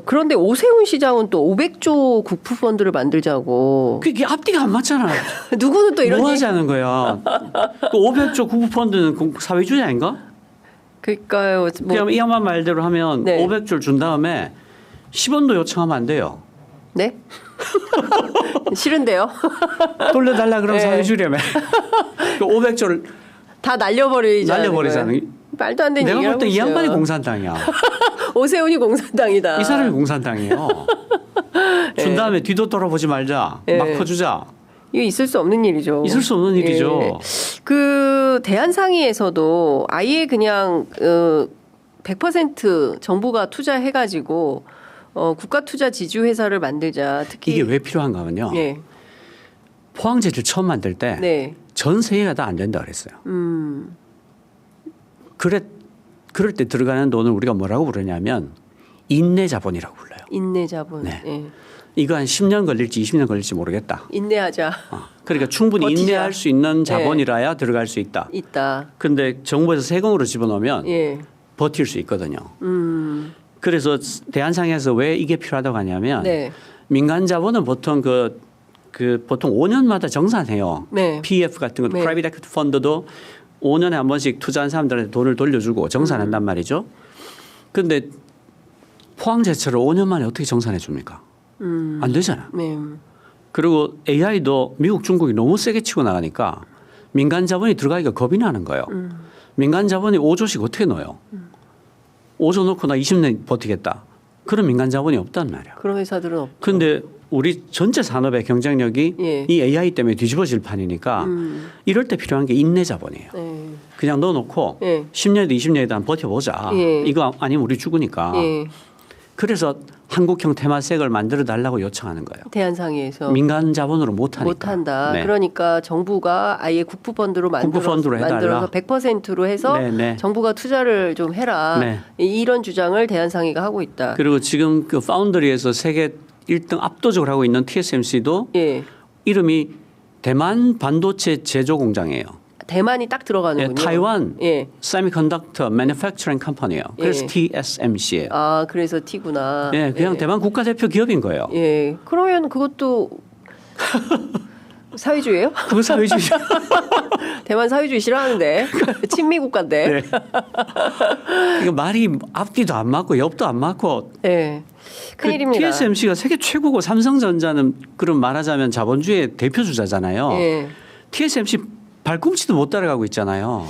그런데 오세훈 시장은 또 500조 국부 펀드를 만들자고. 그게 앞뒤가 안 맞잖아. 누구는 또 이런 뭐 하자는 거야. 그 500조 국부 펀드는 사회주의 아닌가? 그러니까요. 그럼 이 양반 말대로 하면 네. 500조를 준 다음에 10원도 요청하면 안 돼요. 네? 싫은데요. 돌려달라 그러면 네. 사회주의라며. 그 500조를 다 날려버리잖아요. 말도 안 되는 내가 얘기를 볼 때 이 하고 양반이 있어요. 공산당이야. 오세훈이 공산당이다. 이 사람이 공산당이에요. 준 다음에 뒤도 돌아보지 말자. 네. 막 퍼주자. 이거 있을 수 없는 일이죠. 있을 수 없는 일이죠. 예. 그 대한상의에서도 아예 그냥 100% 정부가 투자해가지고 국가 투자 지주 회사를 만들자. 특히 이게 왜 필요한가 하면요. 예. 포항제를 처음 만들 때 전 네. 세계가 다 안 된다 그랬어요. 그럴 때 들어가는 돈을 우리가 뭐라고 부르냐면 인내 자본이라고 불러요. 인내 자본. 네. 예. 이거 한 10년 걸릴지 20년 걸릴지 모르겠다. 인내하자. 그러니까 충분히 버티자. 인내할 수 있는 자본이라야 들어갈 수 있다. 있다. 그런데 정부에서 세금으로 집어넣으면 예. 버틸 수 있거든요. 그래서 대한상에서 왜 이게 필요하다고 하냐면 네. 민간 자본은 보통 보통 5년마다 정산해요. 네. PF 같은 거, 네. 프라이빗 에퀴티 펀드도 5년에 한 번씩 투자한 사람들한테 돈을 돌려주고 정산한단 말이죠. 그런데 포항제철을 5년 만에 어떻게 정산해 줍니까? 안 되잖아. 네. 그리고 AI도 미국, 중국이 너무 세게 치고 나가니까 민간 자본이 들어가기가 겁이 나는 거예요. 민간 자본이 5조씩 어떻게 넣어요? 5조 넣고 나 20년 버티겠다. 그런 민간 자본이 없단 말이야. 그런 회사들은 없죠. 그런데 우리 전체 산업의 경쟁력이 예. 이 AI 때문에 뒤집어질 판이니까 이럴 때 필요한 게 인내 자본이에요. 네. 그냥 넣어놓고 예. 10년에도 20년에도 한번 버텨보자. 예. 이거 아니면 우리 죽으니까. 예. 그래서 한국형 테마색을 만들어 달라고 요청하는 거예요. 대한상의에서 민간 자본으로 못하니까. 못한다. 네. 그러니까 정부가 아예 국부펀드로 국부펀드로 해달라. 만들어서 100%로 해서 네, 네. 정부가 투자를 좀 해라. 네. 이런 주장을 대한상의가 하고 있다. 그리고 지금 그 파운드리에서 세계 1등 압도적으로 하고 있는 TSMC도 예. 이름이 대만 반도체 제조 공장이에요. 대만이 딱 들어가는군요. 타이완 예. Semiconductor Manufacturing Company예요. 그래서 예. TSMC예요. 아, 그래서 T구나. 예, 그냥 대만 국가대표 기업인 거예요. 예. 그러면 그것도 사회주의예요? 그 사회주의. 대만 사회주의 싫어하는데. 친미 국가인데. 네. 이거 말이 앞뒤도 안 맞고 옆도 안 맞고. 예. 큰일입니다. TSMC가 세계 최고고 삼성전자는 그런 말하자면 자본주의의 대표 주자잖아요. 예. TSMC 발꿈치도 못 따라가고 있잖아요.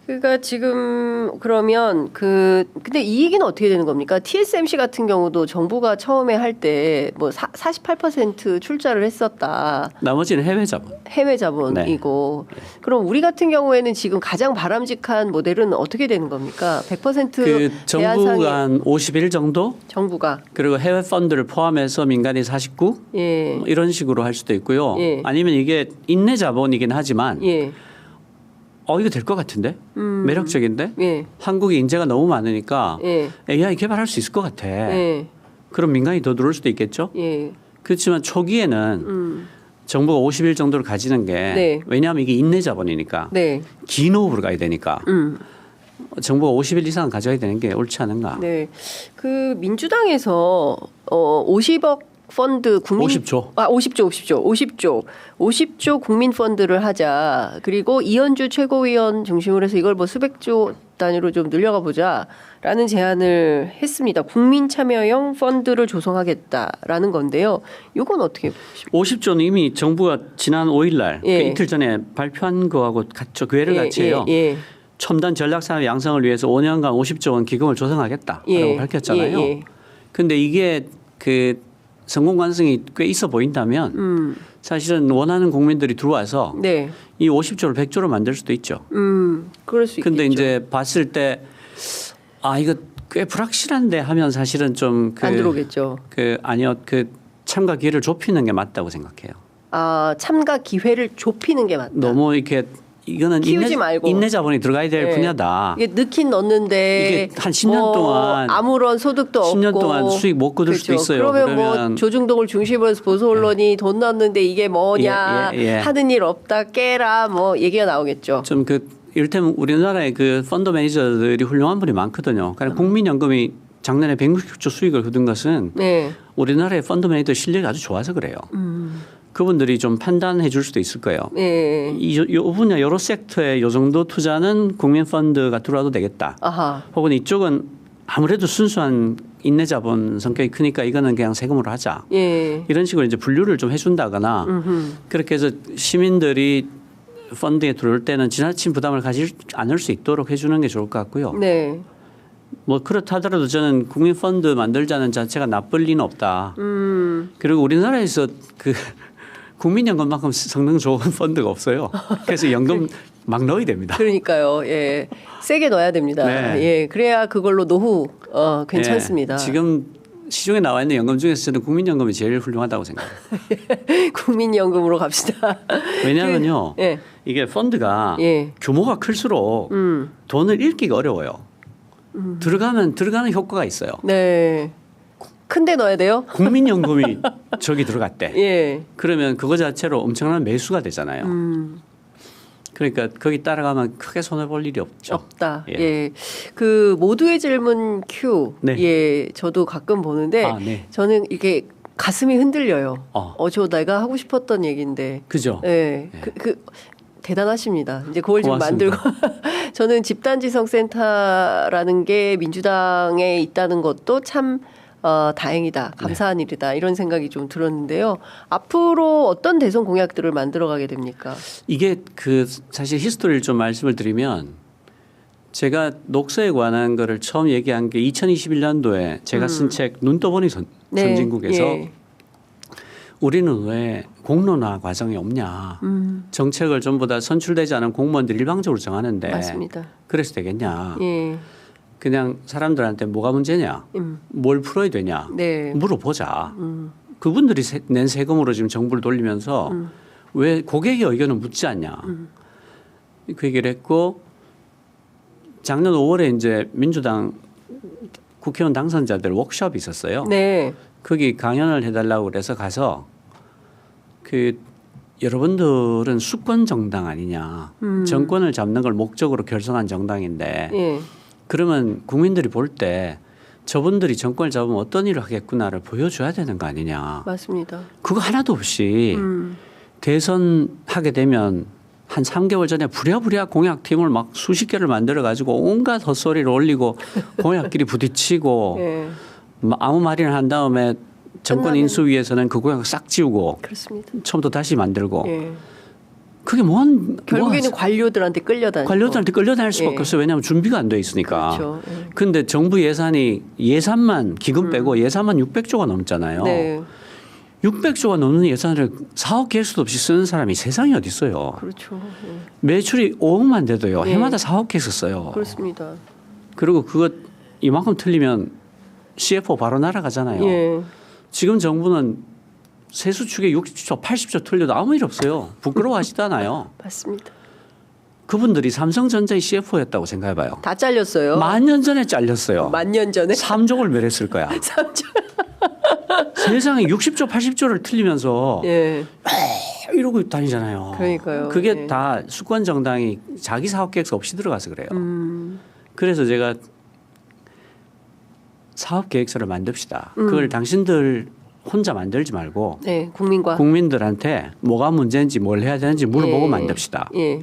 그러니까 지금 그러면 근데 이 얘기는 어떻게 되는 겁니까? TSMC 같은 경우도 정부가 처음에 할 때 뭐 48% 출자를 했었다. 나머지는 해외 자본. 해외 자본이고. 그럼 우리 같은 경우에는 지금 가장 바람직한 모델은 어떻게 되는 겁니까? 100% 그 정부가 대한상의 한 51 정도? 정부가 그리고 해외 펀드를 포함해서 민간이 49? 예. 뭐 이런 식으로 할 수도 있고요. 예. 아니면 이게 인내 자본이긴 하지만 예. 이거 될 것 같은데? 매력적인데? 예. 한국이 인재가 너무 많으니까 예. AI 개발할 수 있을 것 같아. 예. 그럼 민간이 더 들어올 수도 있겠죠? 예. 그렇지만 초기에는 정부가 50일 정도를 가지는 게 네. 왜냐하면 이게 인내 자본이니까 네. 긴 호흡으로 가야 되니까 정부가 50일 이상 가져야 되는 게 옳지 않은가? 네. 그 민주당에서 50억 펀드 국민 50조. 50조 국민 펀드를 하자. 그리고 이현주 최고위원 중심으로 해서 이걸 뭐 수백조 단위로 좀 늘려가 보자라는 제안을 했습니다. 국민 참여형 펀드를 조성하겠다라는 건데요. 이건 어떻게 보십니까? 50조는 이미 정부가 지난 5일 날 예. 그 이틀 전에 발표한 거하고 같죠. 그 애를 같이 해요. 예. 첨단 전략산업 양성을 위해서 5년간 50조 원 기금을 조성하겠다라고 예. 밝혔잖아요. 예. 근데 이게 그 성공 가능성이 꽤 있어 보인다면 사실은 원하는 국민들이 들어와서 네. 이 50조를 100조로 만들 수도 있죠. 그럴 수 있겠죠. 근데 이제 봤을 때 이거 꽤 불확실한데 하면 사실은 좀 안 들어오겠죠. 아니요. 참가 기회를 좁히는 게 맞다고 생각해요. 참가 기회를 좁히는 게 맞다. 너무 이렇게 이거는 키우지 말고. 인내 자본이 들어가야 될 네. 분야다. 이게 넣긴 넣는데 이게 한 10년 동안 아무런 소득도 10년 없고 동안 수익 못 거둘 수도 있어요. 그러면 뭐 조중동을 중심으로 해서 보수 언론이 돈 넣었는데 이게 뭐냐 예. 하는 일 없다 깨라 뭐 얘기가 나오겠죠. 좀 이를테면 우리나라의 그 펀드 매니저들이 훌륭한 분이 많거든요. 그러니까 국민연금이 작년에 160조 수익을 거둔 것은 네. 우리나라의 펀드 매니저 실력이 아주 좋아서 그래요. 그분들이 좀 판단해 줄 수도 있을 거예요. 네. 이 분야 여러 섹터에 요 정도 투자는 국민 펀드가 들어와도 되겠다. 아하. 혹은 이쪽은 아무래도 순수한 인내 자본 성격이 크니까 이거는 그냥 세금으로 하자. 예. 이런 식으로 이제 분류를 좀 해준다거나 그렇게 해서 시민들이 펀드에 들어올 때는 지나친 부담을 가지 않을 수 있도록 해주는 게 좋을 것 같고요. 네. 뭐 그렇다 하더라도 저는 국민 펀드 만들자는 자체가 나쁠 리는 없다. 그리고 우리나라에서 그 국민연금만큼 성능 좋은 펀드가 없어요. 그래서 연금 막 넣어야 됩니다. 그러니까요. 예. 세게 넣어야 됩니다. 네. 예. 그래야 그걸로 노후 괜찮습니다. 네, 지금 시중에 나와 있는 연금 중에서 저는 국민연금이 제일 훌륭하다고 생각해요. 국민연금으로 갑시다. 왜냐하면요. 예. 이게 펀드가 예. 규모가 클수록 돈을 읽기가 어려워요. 들어가면 들어가는 효과가 있어요. 네. 큰데 넣어야 돼요? 국민연금이 저기 들어갔대. 예. 그러면 그거 자체로 엄청난 매수가 되잖아요. 그러니까 거기 따라가면 크게 손해 볼 일이 없죠. 없다. 예. 예. 그 모두의 질문 큐. 네. 예. 저도 가끔 보는데 아, 네. 저는 이게 가슴이 흔들려요. 어. 저 내가 하고 싶었던 얘기인데. 그죠? 예. 네. 대단하십니다. 이제 그걸 좀 고맙습니다. 만들고 저는 집단지성센터라는 게 민주당에 있다는 것도 참 다행이다. 감사한 일이다. 이런 생각이 좀 들었는데요. 앞으로 어떤 대선 공약들을 만들어가게 됩니까? 이게 그 사실 히스토리를 좀 말씀을 드리면 제가 녹서에 관한 거를 처음 얘기한 게 2021년도에 제가 쓴 책 눈 떠보니 선진국에서 예. 우리는 왜 공론화 과정이 없냐. 정책을 전부 다 선출되지 않은 공무원들이 일방적으로 정하는데 맞습니다. 그래서 되겠냐. 예. 그냥 사람들한테 뭐가 문제냐. 뭘 풀어야 되냐. 네. 물어보자. 그분들이 낸 세금으로 지금 정부를 돌리면서 왜 고객의 의견을 묻지 않냐. 그 얘기를 했고 작년 5월에 이제 민주당 국회의원 당선자들 워크숍이 있었어요. 네. 거기 강연을 해달라고 그래서 가서 그 여러분들은 수권 정당 아니냐. 정권을 잡는 걸 목적으로 결성한 정당인데 예. 그러면 국민들이 볼 때 저분들이 정권을 잡으면 어떤 일을 하겠구나를 보여줘야 되는 거 아니냐. 맞습니다. 그거 하나도 없이 대선 하게 되면 한 3개월 전에 부랴부랴 공약팀을 막 수십 개를 만들어 가지고 온갖 헛소리를 올리고 공약끼리 부딪히고 예. 아무 말이나 한 다음에 정권 끝나는- 인수위에서는 그 공약 싹 지우고 그렇습니다. 처음부터 다시 만들고 예. 그게 결국에는 관료들한테 끌려다니고. 관료들한테 끌려다닐 수밖에 예. 없어요. 왜냐하면 준비가 안 돼 있으니까. 그렇죠. 예. 근데 정부 예산이 예산만 기금 빼고 예산만 600조가 넘잖아요. 네. 600조가 넘는 예산을 사업 계획수도 없이 쓰는 사람이 세상에 어디 있어요. 그렇죠. 예. 매출이 5억만 돼도요. 예. 해마다 4억 계획서 써요. 그렇습니다. 그리고 그거 이만큼 틀리면 CFO 바로 날아가잖아요. 예. 지금 정부는 세수축에 60조, 80조 틀려도 아무 일 없어요. 부끄러워하시잖아요. 맞습니다. 그분들이 삼성전자의 CFO였다고 생각해봐요. 다 잘렸어요. 만 년 전에 잘렸어요. 만 년 전에 3족을 멸했을 거야. 세상에 60조, 80조를 틀리면서 예. 이러고 다니잖아요. 그러니까요. 그게 예. 다 수권 정당이 자기 사업 계획서 없이 들어가서 그래요. 그래서 제가 사업 계획서를 만듭시다. 그걸 당신들 혼자 만들지 말고 네, 국민과 국민들한테 뭐가 문제인지 뭘 해야 되는지 물어보고 예. 만듭시다. 예.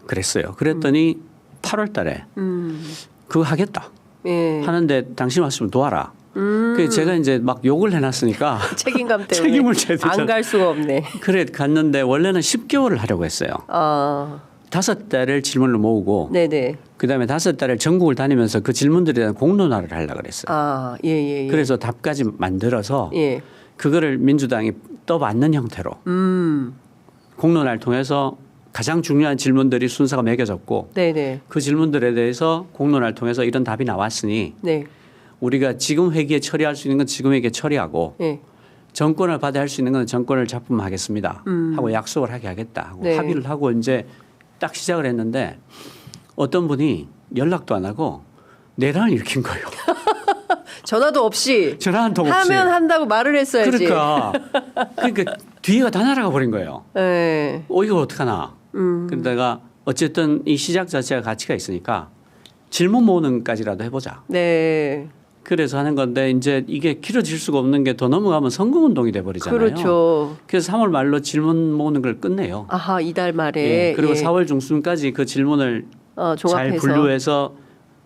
그랬어요. 그랬더니 8월 달에 그거 하겠다. 예. 하는데 당신 왔으면 도와라. 그래서 제가 이제 막 욕을 해놨으니까 책임감 때문에 책임을 져야 되잖아. 안 갈 수가 없네. 그래 갔는데 원래는 10개월을 하려고 했어요. 아, 5달을 질문을 모으고 네네. 그다음에 5달을 전국을 다니면서 그 질문들에 대한 공론화를 하려고 그랬어요. 아, 예. 그래서 답까지 만들어서 예. 그거를 민주당이 떠받는 형태로 공론화를 통해서 가장 중요한 질문들이 순서가 매겨졌고 네네. 그 질문들에 대해서 공론화를 통해서 이런 답이 나왔으니 네. 우리가 지금 회기에 처리할 수 있는 건 지금 회기에 처리하고 예. 정권을 받아 할 수 있는 건 정권을 잡음하겠습니다 하고 약속을 하게 하겠다 하고 네. 합의를 하고 이제 딱 시작을 했는데 어떤 분이 연락도 안 하고 내란을 일으킨 거예요. 전화도 없이 전화 한 통 없이. 하면 한다고 말을 했어야지. 그러니까 뒤에가 다 날아가 버린 거예요. 예. 이거 어떡하나. 그러다가 어쨌든 이 시작 자체가 가치가 있으니까 질문 모으는까지라도 해보자. 네. 그래서 하는 건데 이제 이게 길어질 수가 없는 게 더 넘어가면 선거운동이 돼버리잖아요. 그렇죠. 그래서 3월 말로 질문 모으는 걸 끝내요. 아하, 이달 말에. 예, 그리고 예. 4월 중순까지 그 질문을 잘 종합해서. 분류해서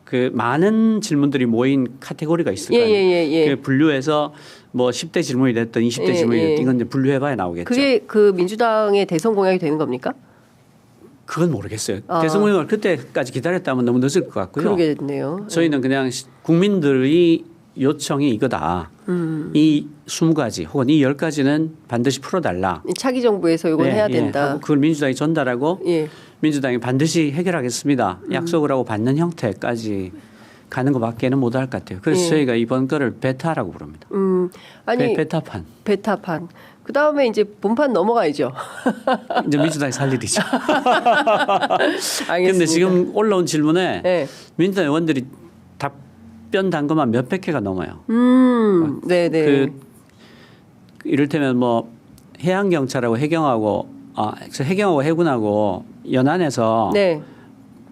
그 많은 질문들이 모인 카테고리가 있을 거 아니에요. 예. 그 분류해서 뭐 10대 질문이 됐든 20대 예, 질문이 예. 됐든 이건 이제 분류해봐야 나오겠죠. 그게 그 민주당의 대선 공약이 되는 겁니까? 그건 모르겠어요. 아. 대선 공약을 그때까지 기다렸다면 너무 늦을 것 같고요. 그러게 됐네요. 저희는 그냥 국민들의 요청이 이거다. 이 20가지 혹은 이 10가지는 반드시 풀어달라. 차기 정부에서 이건 해야 된다. 하고 그걸 민주당이 전달하고 예. 민주당이 반드시 해결하겠습니다. 약속을 하고 받는 형태까지 가는 것밖에는 못할 것 같아요. 그래서 예. 저희가 이번 거를 베타라고 부릅니다. 아니 베타판. 베타판. 그 다음에 이제 본판 넘어가야죠. 이제 민주당이 살 일이죠. 알겠습니다. 그런데 지금 올라온 질문에 네. 민주당 의원들이 답변 단거만 몇백 개가 넘어요. 네네. 그 이를테면 뭐 해양 경찰하고 해경하고 해경하고 해군하고 연안에서 네.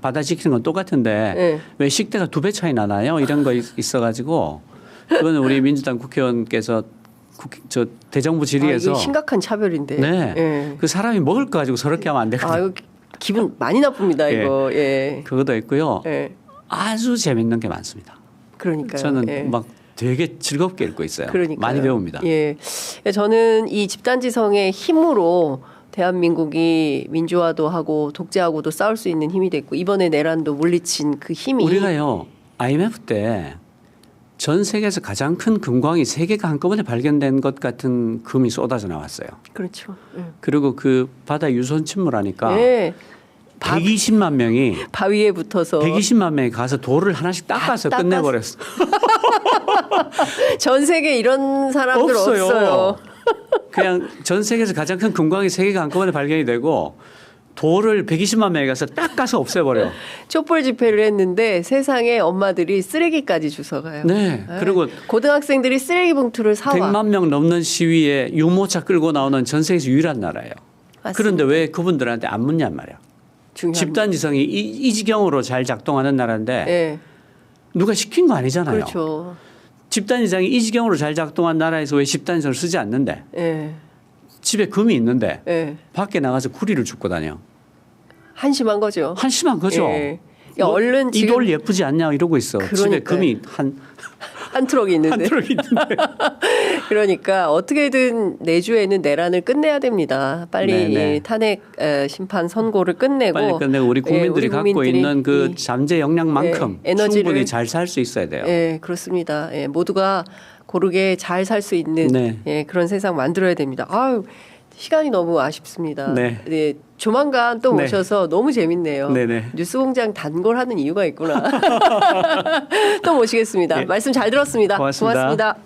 바다 지키는 건 똑같은데 네. 왜 식대가 2배 차이 나나요? 이런 거 있어가지고 그거는 우리 민주당 국회의원께서 저 대정부 질의에서 이거 심각한 차별인데. 네. 예. 그 사람이 먹을 거 가지고 저렇게 하면 안 되거든요. 이거 기분 많이 나쁩니다. 예. 이거. 예. 그것도 있고요. 예. 아주 재밌는 게 많습니다. 그러니까요. 저는 예. 막 되게 즐겁게 읽고 있어요. 그러니까요. 많이 배웁니다. 예. 저는 이 집단지성의 힘으로 대한민국이 민주화도 하고 독재하고도 싸울 수 있는 힘이 됐고 이번에 내란도 물리친 그 힘이 우리가요 IMF 때 전 세계에서 가장 큰 금광이 세 개가 한꺼번에 발견된 것 같은 금이 쏟아져 나왔어요. 그렇죠. 예. 그리고 그 바다 유선 침몰하니까 예. 120만 명이 바위에 붙어서 120만 명이 가서 돌을 하나씩 닦아서 닦아서. 끝내버렸어. 전 세계 이런 사람들 없어요. 그냥 전 세계에서 가장 큰 금광이 세 개가 한꺼번에 발견이 되고 돌을 120만 명이 가서 닦아서 없애버려. 촛불 집회를 했는데 세상에 엄마들이 쓰레기까지 주워가요. 네. 그리고 고등학생들이 쓰레기 봉투를 사와. 100만 명 넘는 시위에 유모차 끌고 나오는 전 세계에서 유일한 나라예요. 맞습니다. 그런데 왜 그분들한테 안 묻냔 말이야. 중요합니다. 집단지성이 이 지경으로 잘 작동하는 나라인데 예. 누가 시킨 거 아니잖아요. 그렇죠. 집단지성이 이 지경으로 잘 작동한 나라에서 왜 집단지성을 쓰지 않는데 예. 집에 금이 있는데 예. 밖에 나가서 구리를 줍고 다녀. 한심한 거죠. 한심한 거죠. 예. 야, 얼른 이 지금 돌 예쁘지 않냐 이러고 있어. 집에 그러니까요. 금이 한 트럭이 있는데. 한 트럭 있는데. 그러니까 어떻게든 내주에는 내란을 끝내야 됩니다. 빨리 네네. 이 탄핵 심판 선고를 끝내고 빨리 끝내고 우리 국민들이 우리 갖고 국민들이 있는 그 이- 잠재 역량만큼 에너지를- 충분히 잘 살 수 있어야 돼요. 예, 그렇습니다. 예, 모두가 고르게 잘 살 수 있는 네. 예, 그런 세상 만들어야 됩니다. 아유, 시간이 너무 아쉽습니다. 네. 네, 조만간 또 네. 모셔서 너무 재밌네요. 네네. 뉴스공장 단골하는 이유가 있구나. 또 모시겠습니다. 네. 말씀 잘 들었습니다. 고맙습니다. 고맙습니다.